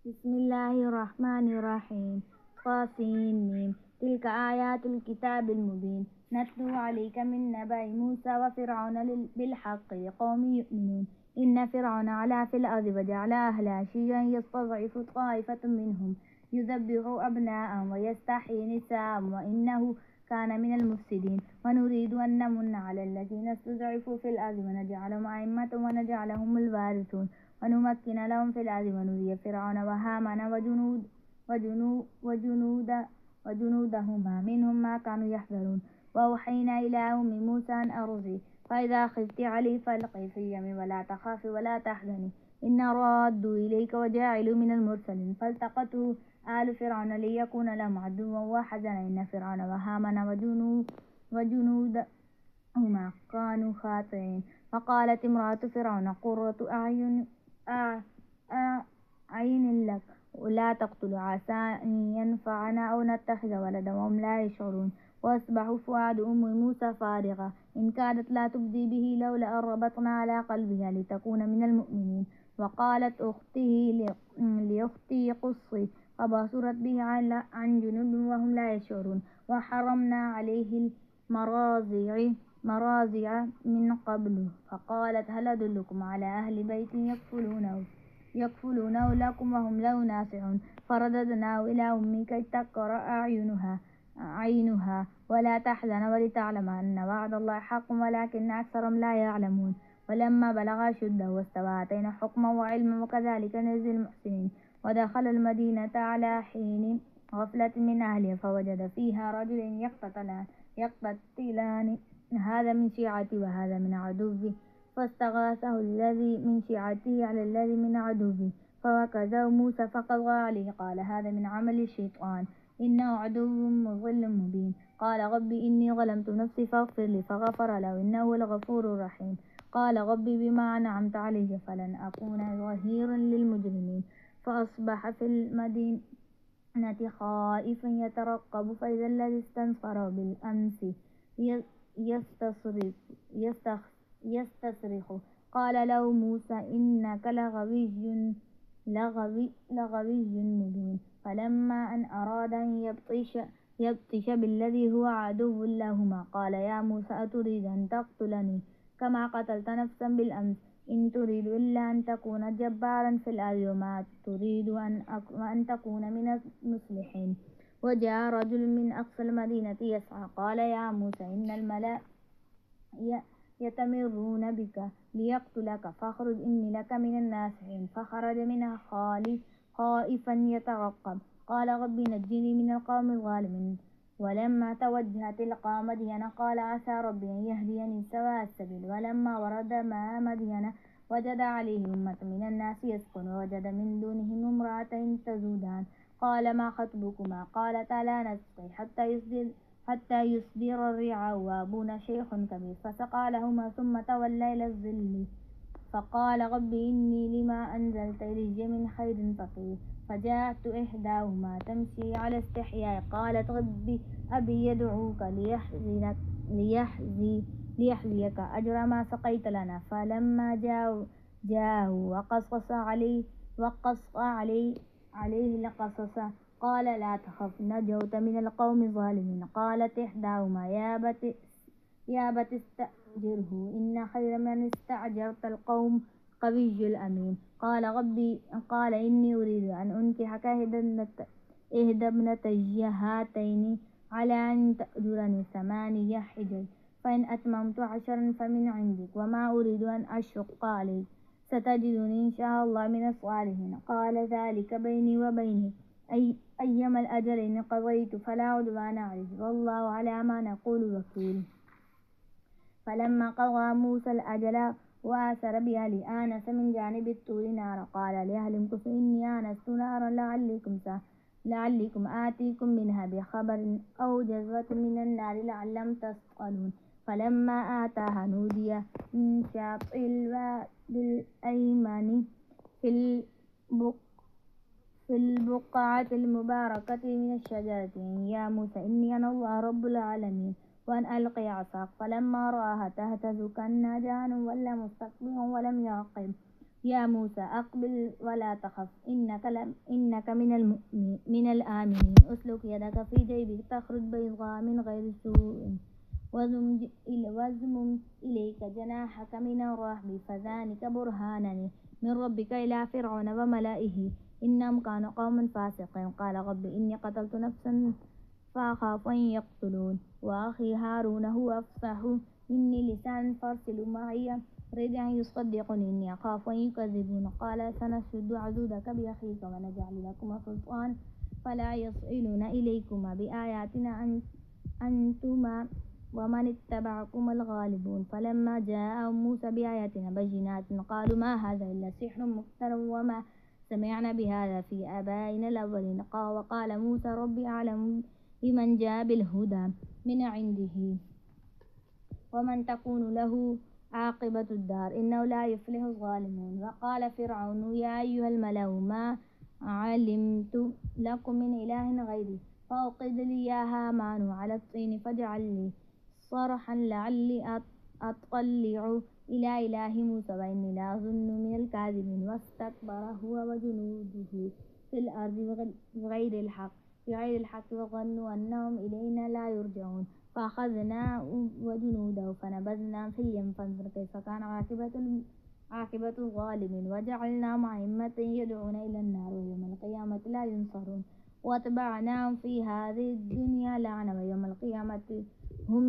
بسم الله الرحمن الرحيم. طاسين. تلك آيات الكتاب المبين نتلو عليك من نبأ موسى وفرعون بالحق لقوم يؤمنون. إن فرعون علا في الأرض وجعل أهلها شيعا يستضعف طائفة منهم يذبح أبناءهم ويستحيي نساءهم وإنه كان من المفسدين. ونريد أن نمن على الذين استضعفوا في الأرض ونجعلهم أئمة ونجعلهم الوارثون ونمكن لهم في الأرض ونري فرعون وهامان وجنودهما منهم ما كانوا يحذرون. وأوحينا إلى أم موسى أن أرضعيه فإذا خفت عليه فألقيه في اليم ولا تخافي ولا تحزني إنا رادوا إليك وجاعلوا من المرسلين. فالتقته آل فرعون ليكون لهم عدوا وحزنا إن فرعون وهامان وجنودهما كانوا خاطئين. وقالت امرأة فرعون قرة أعين لك لا تقتلوا عسى أن ينفعنا أو نتخذ ولدا وهم لا يشعرون. وأصبح فؤاد أم موسى فارغا إن كادت لا تبدي به لولا أن ربطنا على قلبها لتكون من المؤمنين. وقالت لأختي قصي فبصرت به عن جنوب وهم لا يشعرون. وحرمنا عليه المراضع من قبل فقالت هل أدلكم على أهل بيت يكفلونه لكم وهم له ناصحون. فرددناه إلى أمه كي تقر عينها ولا تحزن ولتعلم أن وعد الله حق ولكن أكثرهم لا يعلمون. ولما بلغ أشده واستوى آتينا حكما وعلما وكذلك نجزي المحسنين. ودخل المدينة على حين غفلة من أهلها فوجد فيها رجلين يقتتلان هذا من شيعته وهذا من عدوه فاستغاثه الذي من شيعته على الذي من عدوه فوكزه موسى فقضى عليه قال هذا من عمل الشيطان إنه عدو مضل مبين. قال رب إني ظلمت نفسي فاغفر لي فغفر له إنه هو الغفور الرحيم. قال رب بما أنعمت علي فلن أكون ظهيرا للمجرمين. فأصبح في المدينة خائفا يترقب فإذا الذي استنصره بالأمس يستصرخ قال له موسى إنك لغوي مبين. فلما أن أراد أن يبطش بالذي هو عدو لهما قال يا موسى أتريد أن تقتلني كما قتلت نفسا بالأمس إن تريد إلا أن تكون جبارا في الأرض وما تريد أن تكون من المصلحين. وجاء رجل من أقصى المدينة يسعى قال يا موسى إن الملأ يتمرون بك ليقتلك فاخرج إني لك من الناصحين. فخرج منها خائفا يترقب قال رب نجني من القوم الظالمين. ولما توجه تلقى مدين قال عسى ربي أن يهديني سواء السبيل. ولما ورد ماء مدين وجد عليه أمة من الناس يسقون ووجد من دونهم امرأتين تذودان قال ما خطبكما قالتا لا نسقي حتى يصدر الرعاء وأبونا شيخ كبير فسقى لهما ثم تولى إلى الظل فقال رب إني لما أنزلت إلي من خير فقير. فجاءت إحداهما تمشي على استحياء قالت رب أبي يدعوك ليحزيك أجر ما سقيت لنا. فلما جاءه وقص عليه القصص قال لا تخف نجوت من القوم الظالمين. قالت إحداهما يا بت استأجره إن خير من استأجرت القوم قوي الأمين. قال إني أريد أن أنكحك إحدى ابنتي هاتين على أن تأجرني 8 حجج فإن أتممت 10 فمن عندك وما أريد أن أشق عليك ستجدني إن شاء الله من الصالحين. قال ذلك بيني وبينك أيما الأجلين قضيت فلا عدوان علي والله على ما نقول وكيل. فلما قضى موسى الأجل وآسر بأهله آنس من جانب الطور نارا قال لأهلهم كثوا إني آنست نارا لعلكم آتيكم منها بخبر أو جذوة من النار لعلكم تصطلون. فلما آتاها نودي من شاطئ الواد الأيمن في البقعة المباركة من الشجرة يا موسى إني أنا الله رب العالمين وأن ألقي عصاك. فلما رآها تهتز كأنها جان ولا مستقبلا ولم يعقب يا موسى أقبل ولا تخف إنك من الآمنين أسلك يدك في جيبك تخرج بيضاء من غير سوء واضم إليك جناحك من الرهب فذلك برهانان من ربك إلى فرعون وملئه إنهم كانوا قوما فاسقين قال رب إني قتلت نفسا فأخاف أن يقتلون وأخي هارون هو أفصح مني لسانا فأرسل معي رد أن يصدقني إني أخاف أن يكذبون قال سنشد عضدك بأخيك ونجعل لكما سلطانا فلا يصلون إليكما بآياتنا أنتما ومن اتبعكما الغالبون فلما جاءهم موسى بآياتنا بينات قالوا ما هذا إلا سحر مفتر وما سمعنا بهذا في آبائنا الأولين وقال موسى ربي أعلم بمن جاء بالهدى من عنده ومن تكون له عاقبة الدار إنه لا يفلح الظالمون وقال فرعون يا أيها الملأ ما علمت لكم من إله غيري فأوقد لي يا هامان على الطين فاجعل لي صرحا لعلي أطلع إلى إله موسى وإني لأظن من الكاذبين واستكبر هو وجنوده في الأرض بغير الحق وظنوا أنهم إلينا لا يرجعون فأخذناه وجنوده فنبذناهم في اليم فانظر كيف كان عاقبة الظالمين وجعلناهم أئمة يدعون إلى النار ويوم القيامة لا ينصرون واتبعناهم في هذه الدنيا لعنة ويوم القيامة هم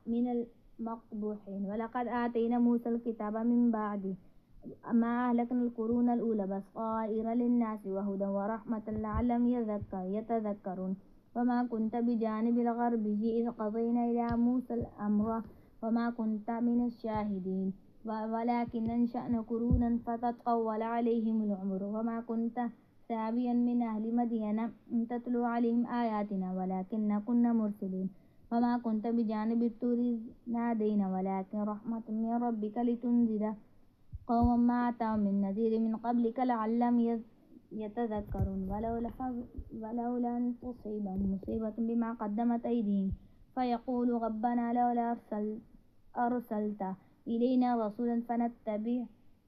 من المقبوحين ولقد آتينا موسى الكتاب من بعد ما أهلكنا القرون الأولى بصائر للناس وهدى ورحمة لعلهم يتذكرون وما كنت بجانب الغربي إذ قضينا إلى موسى الأمر وما كنت من الشاهدين ولكن أنشأنا قرونا فتطول عليهم العمر وما كنت سابيا من أهل مدين تتلو عليهم آياتنا ولكن كنا مرسلين وما كنت بجانب الطور نادينا ولكن رحمة من ربك لتنذر قوما ما أتاهم من نذير من قبلك لعلهم يتذكرون ولولا أن تصيبهم مصيبة بما قدمت أيديهم فيقولوا ربنا لولا أرسلت إلينا رسولا فنتبع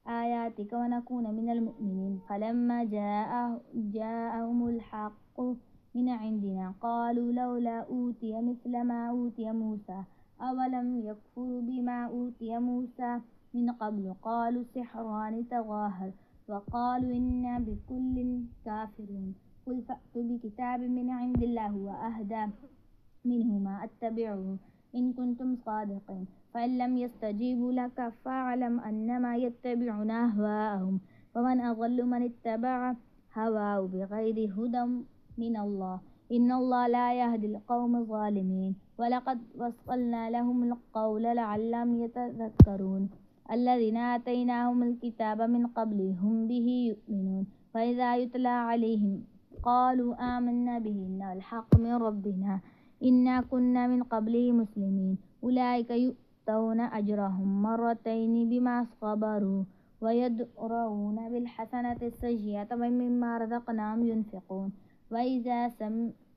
آياتك ونكون من المؤمنين فلما جاءهم الحق من عندنا قالوا لولا أوتي مثل ما أوتي موسى أولم يكفروا بما أوتي موسى من قبل قالوا سحران تظاهر وقالوا إنا بكل كافرون قل فأتوا بكتاب من عند الله وأهدى منهما أتبعه إن كنتم صادقين فإن لم يستجيبوا لك فاعلم أنما يتبعون أهواءهم ومن أضل من اتبع هواه بغير هدى من الله إن الله لا يهدي القوم الظالمين ولقد وصلنا لهم القول لعلهم يتذكرون الذين آتيناهم الكتاب من قبل هم به يؤمنون فإذا يتلى عليهم قالوا آمنا به إنه الحق من ربنا إنا كنا من قبله مسلمين أولئك يؤتون أجرهم مرتين بما صبروا ويدرؤون بالحسنة السيئة ومما رزقناهم ينفقون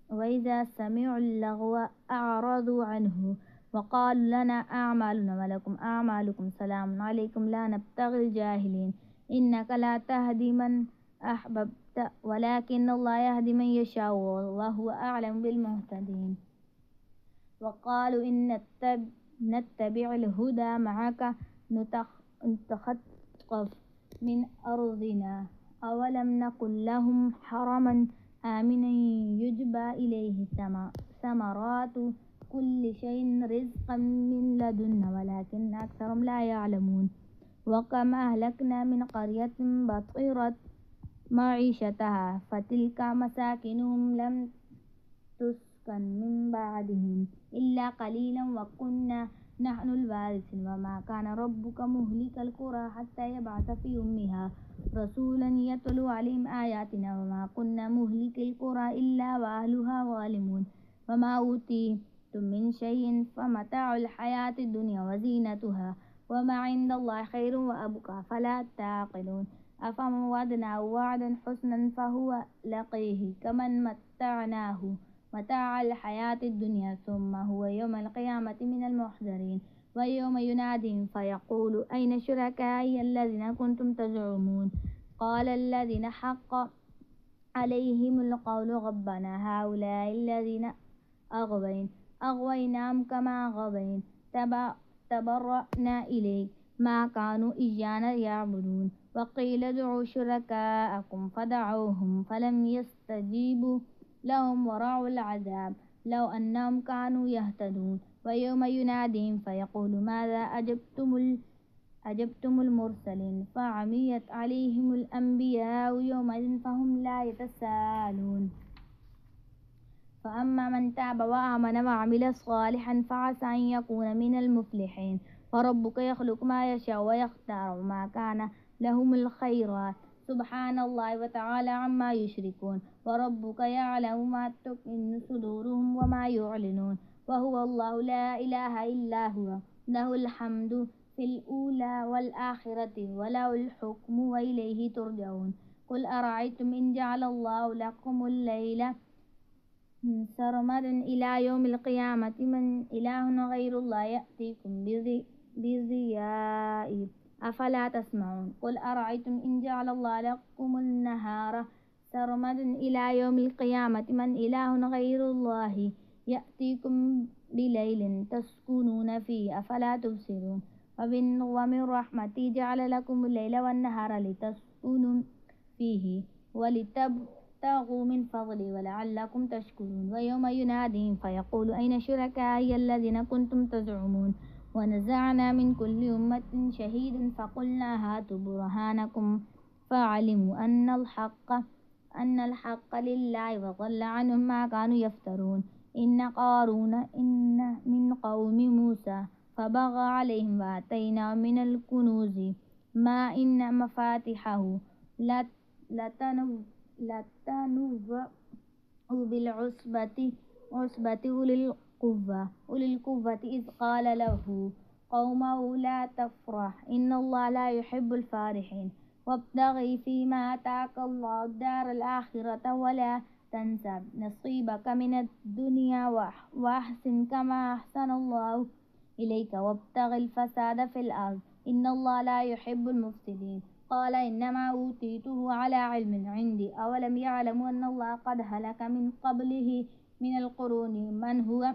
وإذا سمعوا اللغو أعرضوا عنه وقالوا لنا أعمالنا ولكم أعمالكم سلام عليكم لا نبتغي الجاهلين إنك لا تهدي من أحببت ولكن الله يهدي من يشاء وهو أعلم بالمهتدين وقالوا إن نتبع الهدى معك نتخطف من أرضنا أولم نقل لهم حرما آمنا يجبى إليه ثمرات كل شيء رزقا من لدنا ولكن أكثرهم لا يعلمون وكم أهلكنا من قرية بطرت معيشتها فتلك مساكنهم لم تسكن من بعدهم إلا قليلا وكنا نحن الوارثين وما كان ربك مهلك القرى حتى يبعث في أمها رسولا يتلو عليهم آياتنا وما كنا مهلك القرى إلا وأهلها ظالمون وما أوتيتم من شيء فمتاع الحياة الدنيا وزينتها وما عند الله خير وأبقى فلا تعقلون أفمن وعدناه وعدا حسنا فهو لقيه كمن متعناه متاع الحياة الدنيا ثم هو يوم القيامة من المحضرين ويوم يناديهم فيقول أين شركائي الذين كنتم تزعمون قال الذين حق عليهم القول ربنا هؤلاء الذين أغويناهم كما غوين تبرأنا إليك ما كانوا إيانا يعبدون وقيل ادعوا شركاءكم فدعوهم فلم يستجيبوا لهم ورأوا العذاب لو أنهم كانوا يهتدون ويوم يناديهم فيقول ماذا أجبتم المرسلين فعميت عليهم الأنبياء يومئذ فهم لا يتساءلون فأما من تاب وآمن وعمل صالحا فعسى أن يكون من المفلحين وربك يخلق ما يشاء ويختار وما كان لهم الخيرات سبحان الله وتعالى عما يشركون وربك يعلم ما تكن صدورهم وما يعلنون وهو الله لا إله إلا هو له الحمد في الأولى والآخرة وله الحكم وإليه ترجعون قل أرأيتم إن جعل الله لكم الليل سرمدا إلى يوم القيامة من إله غير الله يأتيكم بضياء أفلا تسمعون قل أرأيتم إن جعل الله لكم النهار سرمدا إلى يوم القيامة من إله غير الله يأتيكم بليل تسكنون فيه أفلا تبصرون ومن رحمته جعل لكم الليل والنهار لتسكنوا فيه ولتبتغوا من فضله ولعلكم تشكرون ويوم يناديهم فيقول أين شركائي الذين كنتم تزعمون ونزعنا من كل أمة شهيدا فقلنا هاتوا برهانكم فعلموا أن الحق لله وضل عنهم ما كانوا يفترون إن قارون إن من قوم موسى فبغى عليهم وآتيناه من الكنوز ما إن مفاتحه لتنوء بالعصبة أولي القوة إذ قال له قومه لا تفرح إن الله لا يحب الفارحين وابتغ فيما آتاك الله الدار الآخرة ولا تنس نصيبك من الدنيا وأحسن كما أحسن الله إليك وابتغ الفساد في الأرض إن الله لا يحب المفسدين قال إنما أوتيته على علم عندي أولم يعلموا أن الله قد هلك من قبله من القرون من هو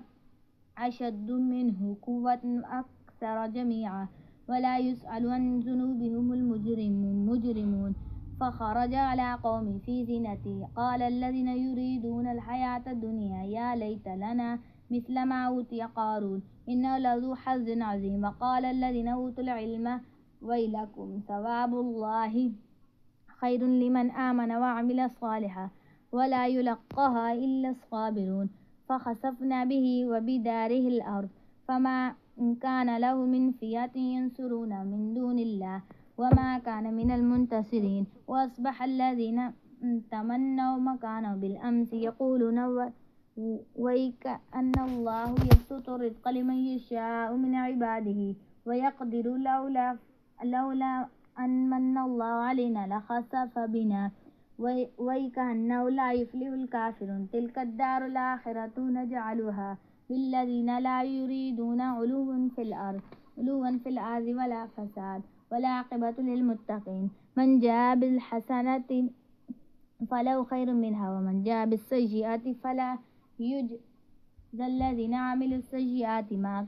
أشد منه قوة أكثر جميعا ولا يسأل عن ذنوبهم المجرمون فخرج على قومه في زينته قال الذين يريدون الحياة الدنيا يا ليت لنا مثل ما أوتي قارون إنه لذو حظ عظيم وقال الذين أوتوا العلم ويلكم ثواب الله خير لمن آمن وعمل صالحا ولا يلقاها إلا الصابرون فخسفنا به وبداره الأرض فما كان له من فئة ينصرون من دون الله وما كان من المنتصرين وأصبح الذين تمنوا مكانه بالأمس يقولون ويك أن الله يبسط الرزق لمن يشاء من عباده ويقدر لولا أن من الله علينا لخسف بنا ويك أنه لا يفلح الكافرون تلك الدار الآخرة نجعلها للذين لا يريدون علوا في الأرض ولا فساد والعاقبة للمتقين من جاء بالحسنة فله خير منها ومن جاء بالسيئة فلا يجزى الذين عملوا السيئات ما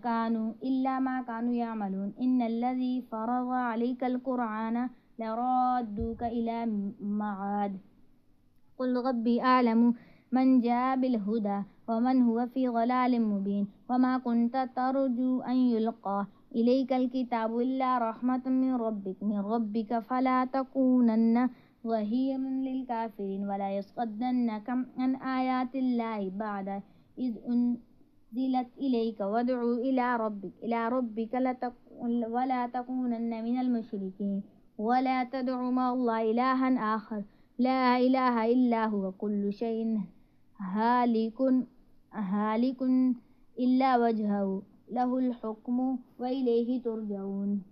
كانوا يعملون إن الذي فرض عليك القرآن لرادوك إلى معاد قل ربي أعلم من جاء بالهدى ومن هو في ضلال مبين وما كنت ترجو أن يلقى إليك الكتاب إلا رحمة من ربك فلا تكونن ظهيرا للكافرين ولا يصدنك عن آيات الله بعد إذ أنزلت إليك وادع إلى ربك ولا تكونن من المشركين ولا تدع مع الله إلها آخر لا إله إلا هو كل شيء هالك إلا وجهه له الحكم وإليه ترجعون